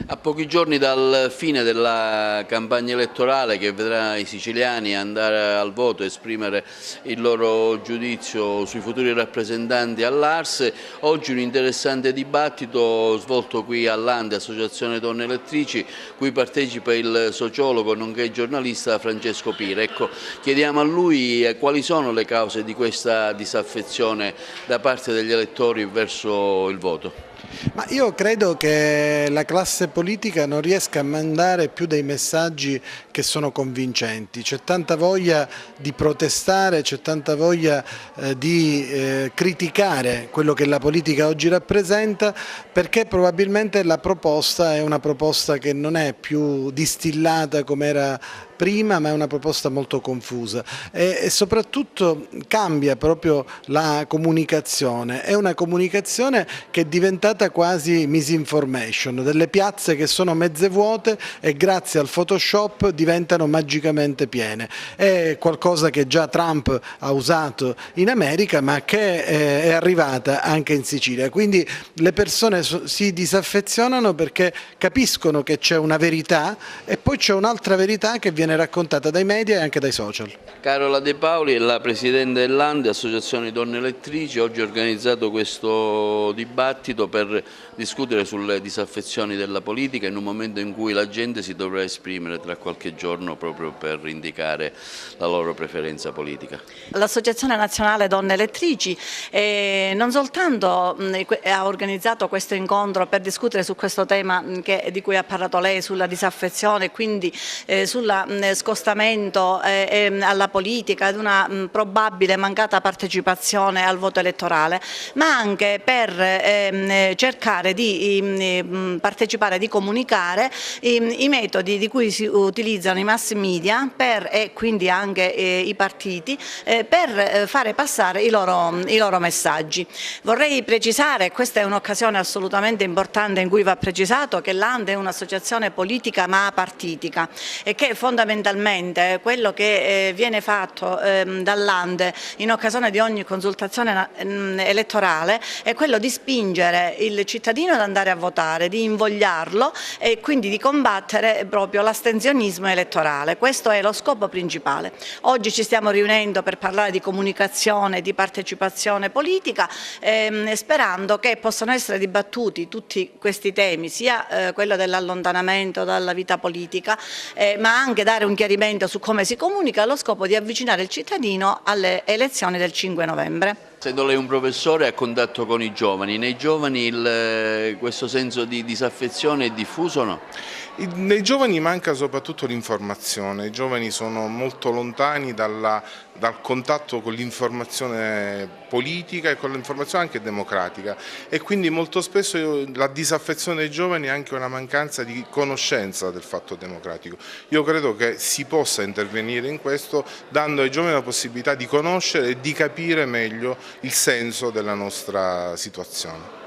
A pochi giorni dal fine della campagna elettorale che vedrà i siciliani andare al voto e esprimere il loro giudizio sui futuri rappresentanti all'Ars, oggi un interessante dibattito svolto qui all'Ande, Associazione Donne Elettrici, cui partecipa il sociologo nonché giornalista Francesco Pira. Ecco, chiediamo a lui quali sono le cause di questa disaffezione da parte degli elettori verso il voto. Ma io credo che la classe politica non riesca a mandare più dei messaggi che sono convincenti, c'è tanta voglia di protestare, c'è tanta voglia di criticare quello che la politica oggi rappresenta, perché probabilmente la proposta è una proposta che non è più distillata come era prima, ma è una proposta molto confusa e soprattutto cambia proprio la comunicazione, è una comunicazione che è diventata quasi misinformation, delle piazze che sono mezze vuote e grazie al Photoshop diventano magicamente piene. È qualcosa che già Trump ha usato in America ma che è arrivata anche in Sicilia, quindi le persone si disaffezionano perché capiscono che c'è una verità e poi c'è un'altra verità che viene raccontata dai media e anche dai social. Carola De Paoli è la Presidente dell'Ande, Associazione Donne Elettrici, oggi ha organizzato questo dibattito per discutere sulle disaffezioni della politica in un momento in cui la gente si dovrà esprimere tra qualche giorno proprio per indicare la loro preferenza politica. L'Associazione Nazionale Donne Elettrici non soltanto ha organizzato questo incontro per discutere su questo tema di cui ha parlato lei, sulla disaffezione e quindi sul scostamento alla politica, ad una probabile mancata partecipazione al voto elettorale, ma anche per cercare di partecipare, di comunicare i metodi di cui si utilizzano i mass media e quindi anche i partiti per fare passare i loro messaggi. Vorrei precisare, questa è un'occasione assolutamente importante in cui va precisato che l'Ande è un'associazione politica ma apartitica e che fondamentalmente quello che viene fatto dall'Ande in occasione di ogni consultazione elettorale è quello di spingere il cittadino ad andare a votare, di invogliarlo e quindi di combattere proprio l'astensionismo elettorale. Questo è lo scopo principale. Oggi ci stiamo riunendo per parlare di comunicazione, di partecipazione politica, sperando che possano essere dibattuti tutti questi temi, sia quello dell'allontanamento dalla vita politica, ma anche dare un chiarimento su come si comunica allo scopo di avvicinare il cittadino alle elezioni del 5 novembre. Essendo lei un professore a contatto con i giovani, nei giovani questo senso di disaffezione è diffuso o no? Nei giovani manca soprattutto l'informazione, i giovani sono molto lontani dal contatto con l'informazione politica e con l'informazione anche democratica e quindi molto spesso la disaffezione dei giovani è anche una mancanza di conoscenza del fatto democratico. Io credo che si possa intervenire in questo dando ai giovani la possibilità di conoscere e di capire meglio il senso della nostra situazione.